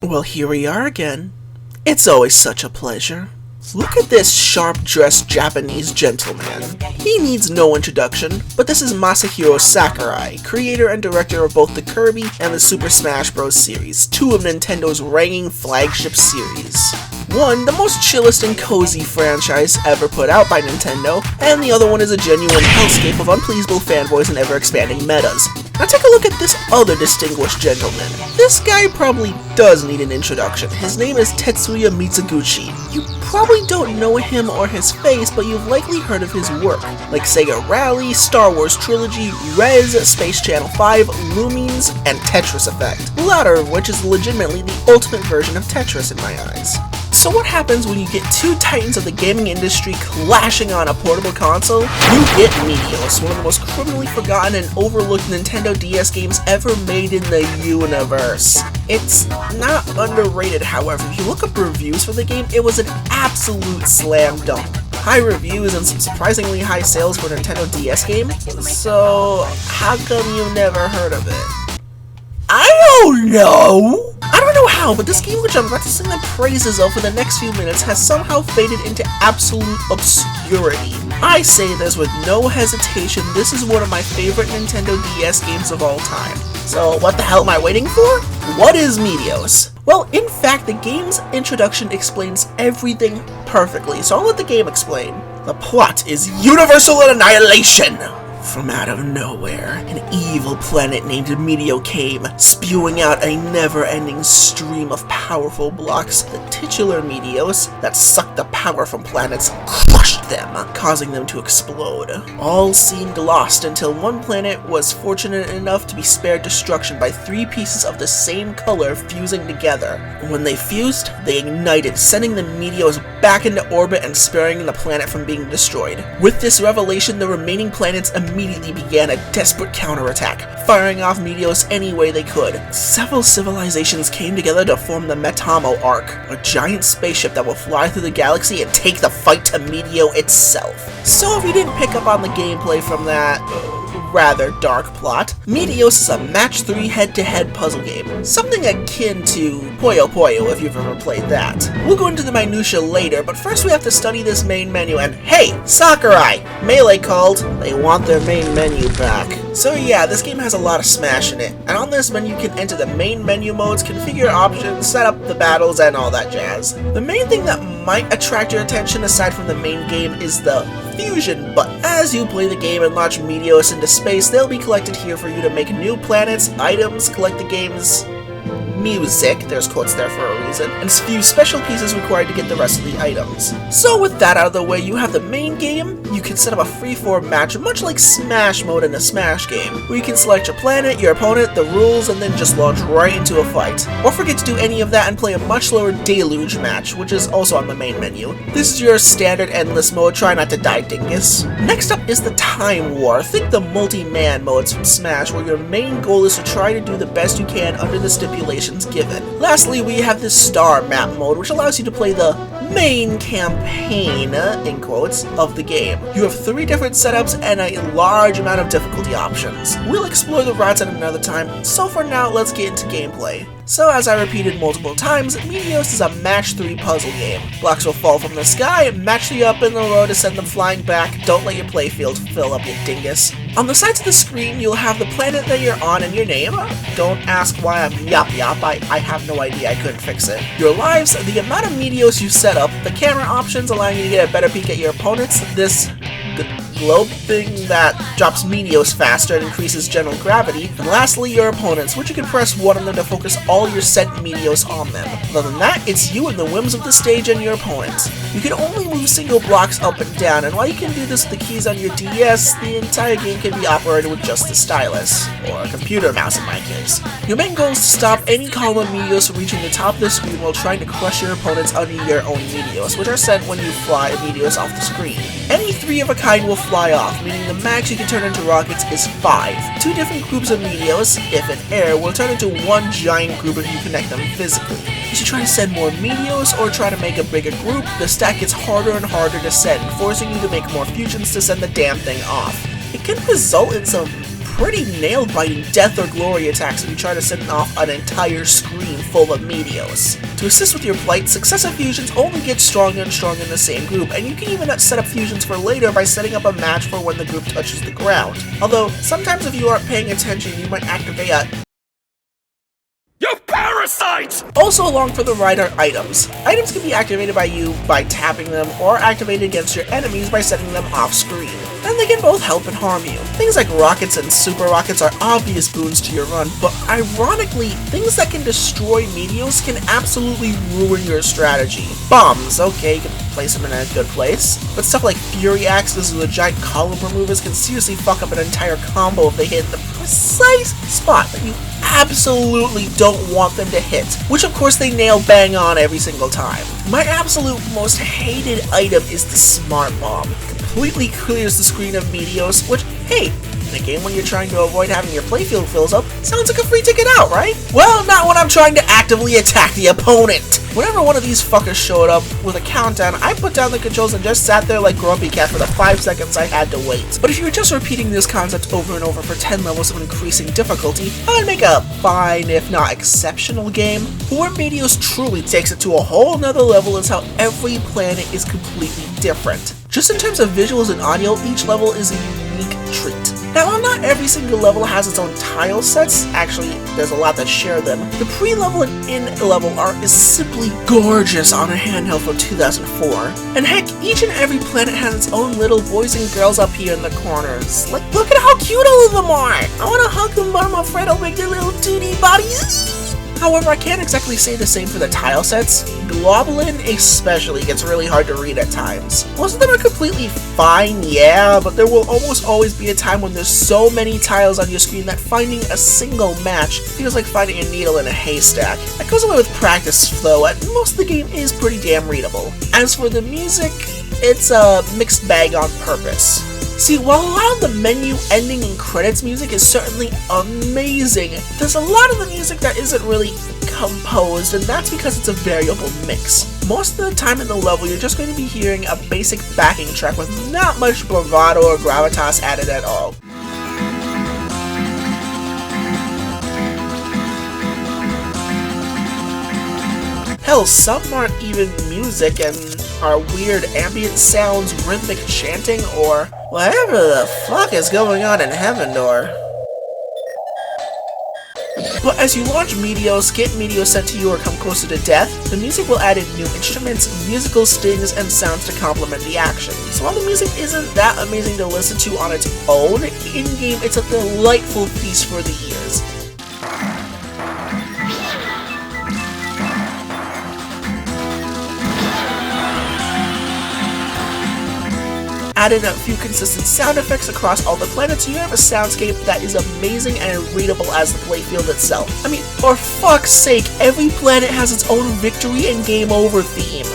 Well, here we are again. It's always such a pleasure. Look at this sharp-dressed Japanese gentleman. He needs no introduction, but this is Masahiro Sakurai, creator and director of both the Kirby and the Super Smash Bros. Series, two of Nintendo's reigning flagship series. One, the most chillest and cozy franchise ever put out by Nintendo, and the other one is a genuine hellscape of unpleasable fanboys and ever-expanding metas. Now take a look at this other distinguished gentleman. This guy probably does need an introduction. His name is Tetsuya Mizuguchi. You probably don't know him or his face, but you've likely heard of his work, like Sega Rally, Star Wars Trilogy, Rez, Space Channel 5, Lumines, and Tetris Effect, the latter of which is legitimately the ultimate version of Tetris in my eyes. So what happens when you get two titans of the gaming industry clashing on a portable console? You get Meteos, one of the most criminally forgotten and overlooked Nintendo DS games ever made in the universe. It's not underrated, however. If you look up reviews for the game, it was an absolute slam dunk. High reviews and some surprisingly high sales for a Nintendo DS game, so how come you never heard of it? I don't know! I don't know how, but this game, which I'm about to sing the praises of for the next few minutes, has somehow faded into absolute obscurity. I say this with no hesitation, this is one of my favorite Nintendo DS games of all time. So what the hell am I waiting for? What is Meteos? Well, in fact, the game's introduction explains everything perfectly, so I'll let the game explain. The plot is universal annihilation! From out of nowhere, an evil planet named Meteos came, spewing out a never-ending stream of powerful blocks. The titular Meteos that sucked the power from planets crushed them, causing them to explode. All seemed lost until one planet was fortunate enough to be spared destruction by three pieces of the same color fusing together. When they fused, they ignited, sending the Meteos back into orbit and sparing the planet from being destroyed. With this revelation, the remaining planets immediately began a desperate counterattack, firing off Meteos any way they could. Several civilizations came together to form the Metamo Arc, a giant spaceship that will fly through the galaxy and take the fight to Meteos itself. So if you didn't pick up on the gameplay from that rather dark plot, Meteos is a match 3 head-to-head puzzle game, something akin to Puyo Puyo if you've ever played that. We'll go into the minutia later, but first we have to study this main menu, and hey, Sakurai! Melee called, they want their main menu back. So yeah, this game has a lot of Smash in it, and on this menu you can enter the main menu modes, configure options, set up the battles, and all that jazz. The main thing that might attract your attention aside from the main game is the fusion button. As you play the game and launch Meteos into space, they'll be collected here for you to make new planets, items, collect the game's music, there's quotes there for a reason, and few special pieces required to get the rest of the items. So with that out of the way, you have the main game. You can set up a free-form match, much like Smash mode in a Smash game, where you can select your planet, your opponent, the rules, and then just launch right into a fight. Or forget to do any of that and play a much slower Deluge match, which is also on the main menu. This is your standard endless mode, try not to die, dingus. Next up is the Time War. Think the multi-man modes from Smash, where your main goal is to try to do the best you can under the stipulations given. Lastly, we have the Star Map mode, which allows you to play the main campaign, in quotes, of the game. You have 3 different setups and a large amount of difficulty options. We'll explore the routes at another time, so for now, let's get into gameplay. So as I repeated multiple times, Meteos is a match 3 puzzle game. Blocks will fall from the sky, match 3 up in the row to send them flying back. Don't let your playfield fill up, you dingus. On the sides of the screen, you'll have the planet that you're on and your name. Don't ask why I'm yop yop, I have no idea, I couldn't fix it. Your lives, the amount of Meteos you set up, the camera options allowing you to get a better peek at your opponents, this globe thing that drops Meteos faster and increases general gravity, and lastly your opponents, which you can press one on them to focus all your sent Meteos on them. Other than that, it's you and the whims of the stage and your opponents. You can only move single blocks up and down, and while you can do this with the keys on your DS, the entire game can be operated with just the stylus, or a computer mouse in my case. Your main goal is to stop any column of Meteos from reaching the top of the screen while trying to crush your opponents under your own Meteos, which are sent when you fly Meteos off the screen. Any 3 of a kind will fly off, meaning the max you can turn into rockets is 5. 2 different groups of Meteos, if in air, will turn into one giant group if you connect them physically. You should try to send more Meteos or try to make a bigger group. The stack gets harder and harder to send, forcing you to make more fusions to send the damn thing off. It can result in some pretty nail-biting death or glory attacks if you try to send off an entire screen full of Meteos. To assist with your plight, successive fusions only get stronger and stronger in the same group, and you can even set up fusions for later by setting up a match for when the group touches the ground. Although, sometimes if you aren't paying attention, you might activate a "You parasites!" Also along for the ride are items. Items can be activated by you by tapping them, or activated against your enemies by setting them off screen. And they can both help and harm you. Things like rockets and super rockets are obvious boons to your run, but ironically, things that can destroy Meteos can absolutely ruin your strategy. Bombs, okay, you can place them in a good place, but stuff like fury axes or the giant column removers can seriously fuck up an entire combo if they hit the precise spot that you absolutely don't want them to hit, which of course they nail bang on every single time. My absolute most hated item is the Smart Bomb. Completely clears the screen of Meteos, which, hey, in a game when you're trying to avoid having your playfield fills up, sounds like a free ticket out, right? Well, not when I'm trying to actively attack the opponent! Whenever one of these fuckers showed up with a countdown, I put down the controls and just sat there like Grumpy Cat for the 5 seconds I had to wait. But if you were just repeating this concept over and over for 10 levels of increasing difficulty, I'd make a fine, if not exceptional game. Where Meteos truly takes it to a whole nother level is how every planet is completely different. Just in terms of visuals and audio, each level is a unique treat. Now, while not every single level has its own tile sets, actually, there's a lot that share them, the pre-level and in-level art is simply gorgeous on a handheld from 2004. And heck, each and every planet has its own little boys and girls up here in the corners. Like, look at how cute all of them are! I wanna hug them, but I'm afraid I'll make their little 2D bodies. However, I can't exactly say the same for the tile sets. Globulin especially gets really hard to read at times. Most of them are completely fine, yeah, but there will almost always be a time when there's so many tiles on your screen that finding a single match feels like finding a needle in a haystack. That goes away with practice though, and most of the game is pretty damn readable. As for the music, it's a mixed bag on purpose. See, while a lot of the menu, ending, and credits music is certainly amazing, there's a lot of the music that isn't really composed, and that's because it's a variable mix. Most of the time in the level, you're just going to be hearing a basic backing track with not much bravado or gravitas added at all. Hell, some aren't even music and are weird ambient sounds, rhythmic chanting, or whatever the fuck is going on in Heaven Door. But as you launch Meteos, get Meteos sent to you, or come closer to death, the music will add in new instruments, musical stings, and sounds to complement the action. So while the music isn't that amazing to listen to on its own, in-game it's a delightful feast for the ears. Add in a few consistent sound effects across all the planets, you have a soundscape that is amazing and readable as the playfield itself. I mean, for fuck's sake, every planet has its own victory and game over theme.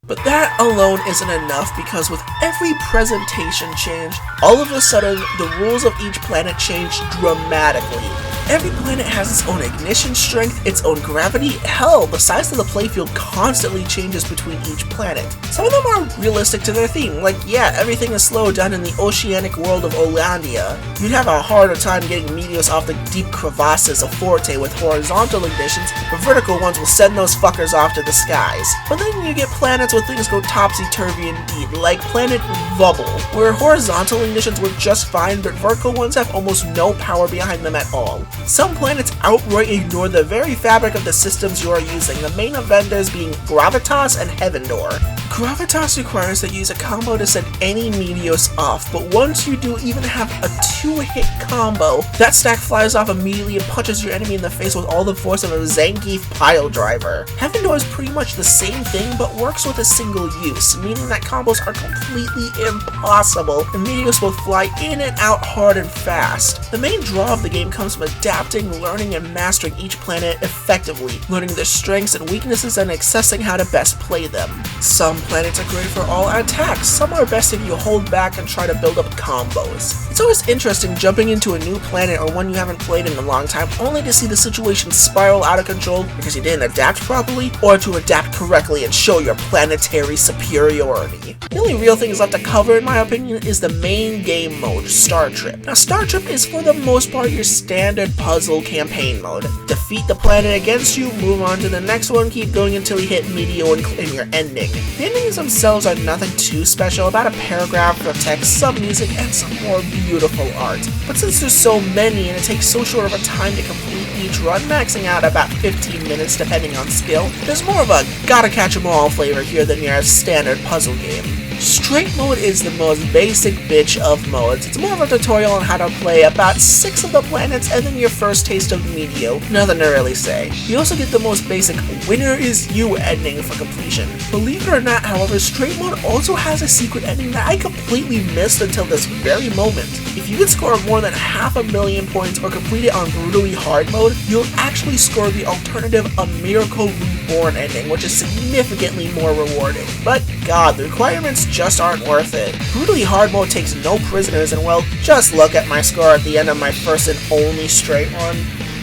But that alone isn't enough, because with every presentation change, all of a sudden, the rules of each planet change dramatically. Every planet has its own ignition strength, its own gravity. Hell, the size of the playfield constantly changes between each planet. Some of them are realistic to their theme, like, yeah, everything is slowed down in the oceanic world of Olandia. You'd have a harder time getting Meteos off the deep crevasses of Forte with horizontal ignitions, but vertical ones will send those fuckers off to the skies. But then you get planets where things go topsy-turvy indeed, like planet Vubble, where horizontal ignitions work just fine, but vertical ones have almost no power behind them at all. Some planets outright ignore the very fabric of the systems you are using, the main offenders being Gravitas and Heaven Door. Gravitas requires that you use a combo to send any Meteos off, but once you do even have a 2-hit combo, that stack flies off immediately and punches your enemy in the face with all the force of a Zangief pile driver. Heaven Door is pretty much the same thing, but works with a single use, meaning that combos are completely impossible, and Meteos will fly in and out hard and fast. The main draw of the game comes from adapting, learning, and mastering each planet effectively, learning their strengths and weaknesses and accessing how to best play them. Some planets are great for all attacks. Some are best if you hold back and try to build up combos. It's always interesting jumping into a new planet or one you haven't played in a long time only to see the situation spiral out of control because you didn't adapt properly, or to adapt correctly and show your planetary superiority. The only real thing left to cover in my opinion is the main game mode, Star Trip. Now Star Trip is for the most part your standard puzzle campaign mode. Defeat the planet against you, move on to the next one, keep going until you hit Meteos and claim your ending. The endings themselves are nothing too special, about a paragraph of text, some music, and some more beautiful art. But since there's so many and it takes so short of a time to complete each run, maxing out about 15 minutes depending on skill, there's more of a gotta catch 'em all flavor here than your standard puzzle game. Straight mode is the most basic bitch of modes. It's more of a tutorial on how to play about 6 of the planets and then your first taste of Meteos. Nothing to really say. You also get the most basic winner is you ending for completion. Believe it or not, however, straight mode also has a secret ending that I completely missed until this very moment. If you can score more than 500,000 points or complete it on brutally hard mode, you'll actually score the alternative A Miracle Reborn ending, which is significantly more rewarding. But god, the requirements just aren't worth it. Brutally hard mode takes no prisoners, and well, just look at my score at the end of my first and only straight run.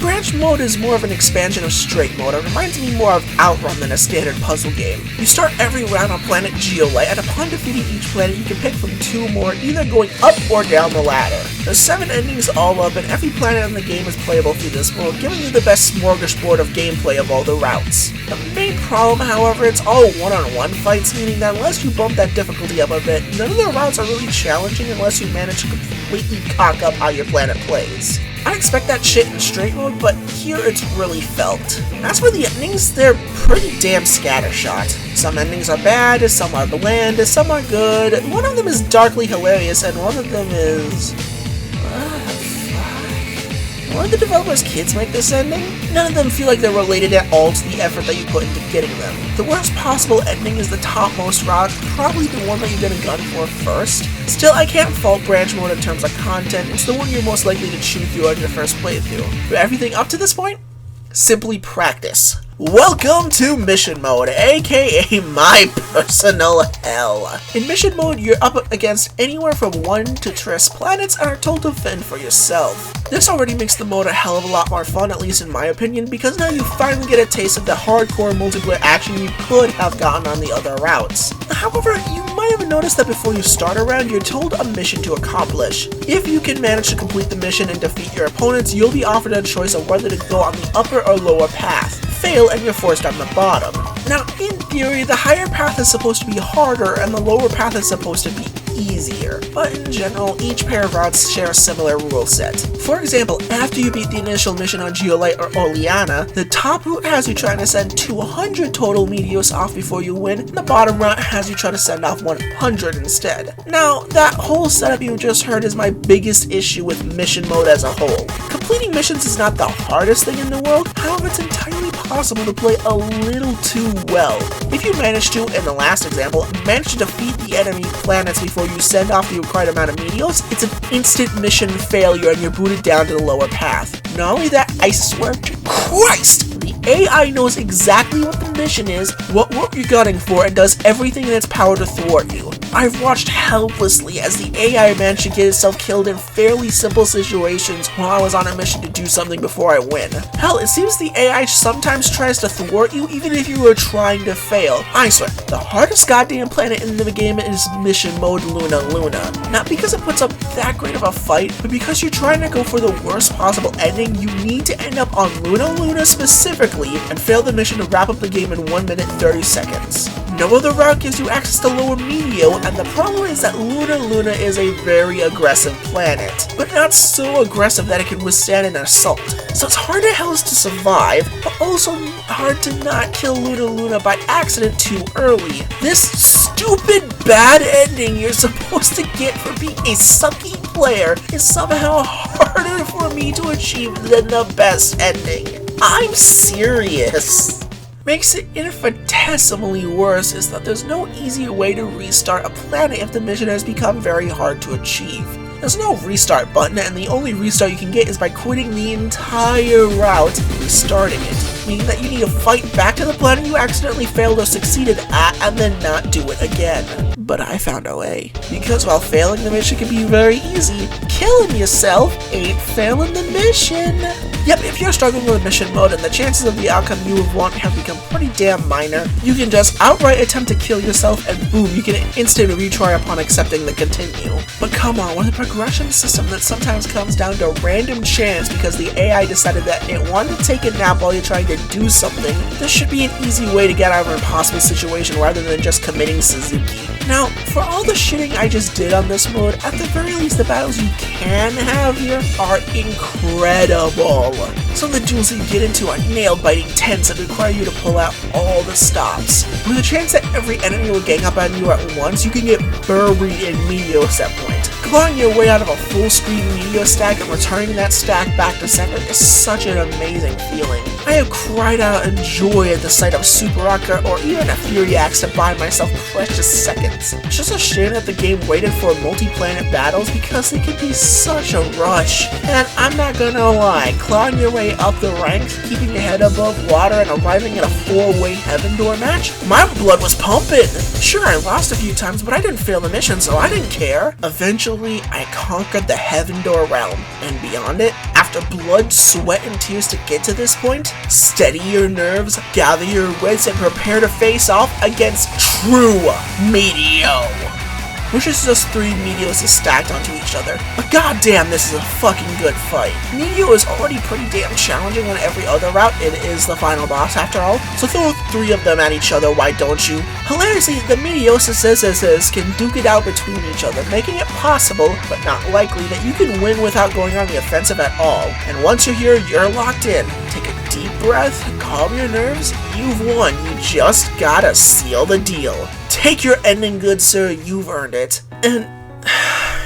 Branch mode is more of an expansion of straight mode. It reminds me more of Outrun than a standard puzzle game. You start every round on planet Geolite, and upon defeating each planet you can pick from 2 more, either going up or down the ladder. There's 7 endings all up, and every planet in the game is playable through this mode, giving you the best smorgasbord of gameplay of all the routes. The main problem, however, it's all one-on-one fights, meaning that unless you bump that difficulty up a bit, none of the routes are really challenging unless you manage to completely cock up how your planet plays. I expect that shit in straight mode, but here it's really felt. As for the endings, they're pretty damn scattershot. Some endings are bad, some are bland, some are good. One of them is darkly hilarious, and one of them is... Why did the developers' kids make this ending? None of them feel like they're related at all to the effort that you put into getting them. The worst possible ending is the topmost route, probably the one that you're gonna gun for first. Still, I can't fault branch mode in terms of content, it's the one you're most likely to chew through on your first playthrough. For everything up to this point, simply practice. Welcome to Mission Mode, aka my personal hell. In Mission Mode, you're up against anywhere from 1 to 3 planets and are told to fend for yourself. This already makes the mode a hell of a lot more fun, at least in my opinion, because now you finally get a taste of the hardcore multiplayer action you could have gotten on the other routes. However, you might have noticed that before you start a round, you're told a mission to accomplish. If you can manage to complete the mission and defeat your opponents, you'll be offered a choice of whether to go on the upper or lower path. Fail and you're forced on the bottom. Now, in theory, the higher path is supposed to be harder and the lower path is supposed to be easier, but in general, each pair of routes share a similar rule set. For example, after you beat the initial mission on Geolite or Oleana, the top route has you trying to send 200 total Meteos off before you win, and the bottom route has you try to send off 100 instead. Now, that whole setup you just heard is my biggest issue with mission mode as a whole. Completing missions is not the hardest thing in the world, however it's entirely possible to play a little too well. If you manage to, in the last example, manage to defeat the enemy planets before you send off the required amount of Meteos, it's an instant mission failure and you're booted down to the lower path. Not only that, I swear to Christ, the AI knows exactly what the mission is, what you're gunning for, and does everything in its power to thwart you. I've watched helplessly as the AI managed to get itself killed in fairly simple situations while I was on a mission to do something before I win. Hell, it seems the AI sometimes tries to thwart you even if you were trying to fail. I swear, the hardest goddamn planet in the game is Mission Mode Luna. Not because it puts up that great of a fight, but because you're trying to go for the worst possible ending, you need to end up on Luna specifically and fail the mission to wrap up the game in 1 minute 30 seconds. No other route gives you access to lower Meteo, and the problem is that Luna is a very aggressive planet, but not so aggressive that it can withstand an assault. So it's hard as hell to survive, but also hard to not kill Luna by accident too early. This stupid bad ending you're supposed to get for being a sucky player is somehow harder for me to achieve than the best ending. I'm serious. Makes it infinitesimally worse is that there's no easier way to restart a planet if the mission has become very hard to achieve. There's no restart button, and the only restart you can get is by quitting the entire route and restarting it. meaning that you need to fight back to the planet you accidentally failed or succeeded at and then not do it again. But I found a way. Because while failing the mission can be very easy, killing yourself ain't failing the mission. Yep, if you're struggling with mission mode and the chances of the outcome you would want have become pretty damn minor, you can just outright attempt to kill yourself and boom, you can instant retry upon accepting the continue. But come on, with a progression system that sometimes comes down to random chance because the AI decided that it wanted to take a nap while you're trying to do something, this should be an easy way to get out of an impossible situation rather than just committing Suzuki. Now, for all the shitting I just did on this mode, at the very least the battles you can have here are incredible. Some of the duels that you get into are nail-biting tense and require you to pull out all the stops. With a chance that every enemy will gang up on you at once, you can get buried in Meteos at point. Clawing your way out of a full-screen Meteos stack and returning that stack back to center is such an amazing feeling. I have cried out in joy at the sight of Super Rocker or even a Fury Axe to buy myself precious seconds. It's just a shame that the game waited for multi-planet battles because they could be such a rush. And I'm not gonna lie, clawing your way up the ranks, keeping your head above water, and arriving at a 4-way Heaven Door match, my blood was pumping! Sure, I lost a few times, but I didn't fail the mission, so I didn't care. Eventually, I conquered the Heaven Door realm, and beyond it, after blood, sweat, and tears to get to this point, steady your nerves, gather your wits, and prepare to face off against true Meteo. Which is just 3 Meteos stacked onto each other. But goddamn, this is a fucking good fight. Meteo is already pretty damn challenging on every other route. It is the final boss after all. So throw 3 of them at each other, why don't you? Hilariously, the Meteos can duke it out between each other, making it possible, but not likely, that you can win without going on the offensive at all. And once you're here, you're locked in. Take a deep breath, calm your nerves, you've won. You just gotta seal the deal. Take your ending, good sir, you've earned it. And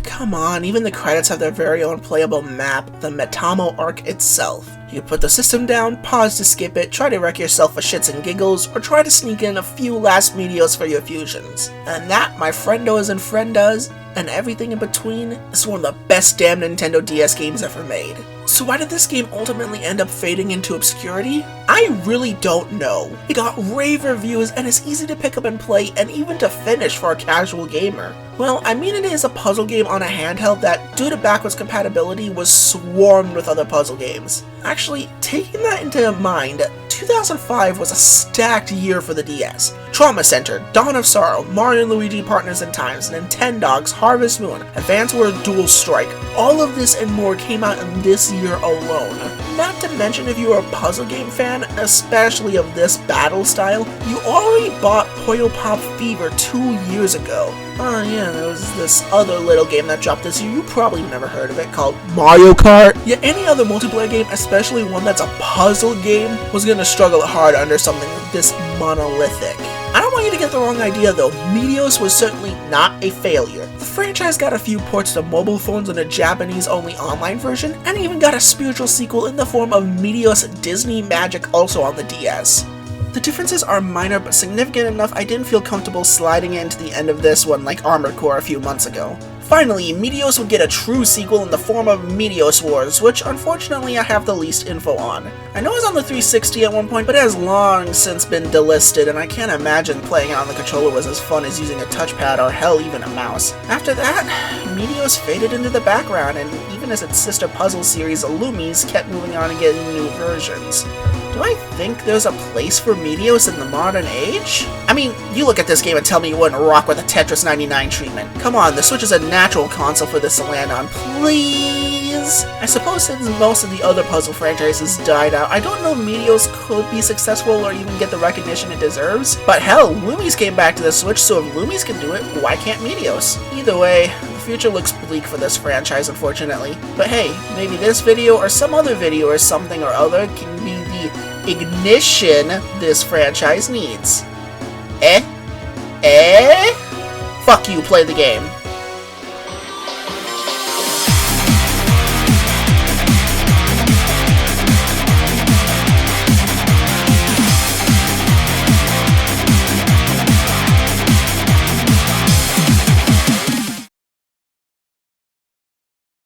come on, even the credits have their very own playable map, the Metamo arc itself. You can put the system down, pause to skip it, try to wreck yourself for shits and giggles, or try to sneak in a few last Meteos for your fusions. And that, my friendos and friendas, and everything in between, is one of the best damn Nintendo DS games ever made. So why did this game ultimately end up fading into obscurity? I really don't know. It got rave reviews and is easy to pick up and play and even to finish for a casual gamer. Well, I mean, it is a puzzle game on a handheld that, due to backwards compatibility, was swarmed with other puzzle games. Actually, taking that into mind, 2005 was a stacked year for the DS. Trauma Center, Dawn of Sorrow, Mario & Luigi Partners in Times, Nintendogs, Harvest Moon, Advance Wars Dual Strike, all of this and more came out in this year alone. Not to mention, if you are a puzzle game fan, especially of this battle style, you already bought Puyo Pop Fever 2 years ago. Oh yeah, there was this other little game that dropped this year, you probably never heard of it, called Mario Kart. Yeah, any other multiplayer game, especially one that's a puzzle game, was gonna struggle hard under something this monolithic. I don't want you to get the wrong idea though, Meteos was certainly not a failure. The franchise got a few ports to mobile phones and a Japanese-only online version, and even got a spiritual sequel in the form of Meteos Disney Magic also on the DS. The differences are minor but significant enough I didn't feel comfortable sliding into the end of this one like Armored Core a few months ago. Finally, Meteos would get a true sequel in the form of Meteos Wars, which unfortunately I have the least info on. I know it was on the 360 at one point, but it has long since been delisted, and I can't imagine playing it on the controller was as fun as using a touchpad or hell even a mouse. After that, Meteos faded into the background, and even as its sister puzzle series Lumines kept moving on and getting new versions. Do I think there's a place for Meteos in the modern age? I mean, you look at this game and tell me you wouldn't rock with a Tetris 99 treatment. Come on, the Switch is a natural console for this to land on, please? I suppose since most of the other puzzle franchises died out, I don't know if Meteos could be successful or even get the recognition it deserves. But hell, Lumines came back to the Switch, so if Lumines can do it, why can't Meteos? Either way, the future looks bleak for this franchise, unfortunately. But hey, maybe this video or some other video or something or other can be the ignition this franchise needs. Fuck you, play the game.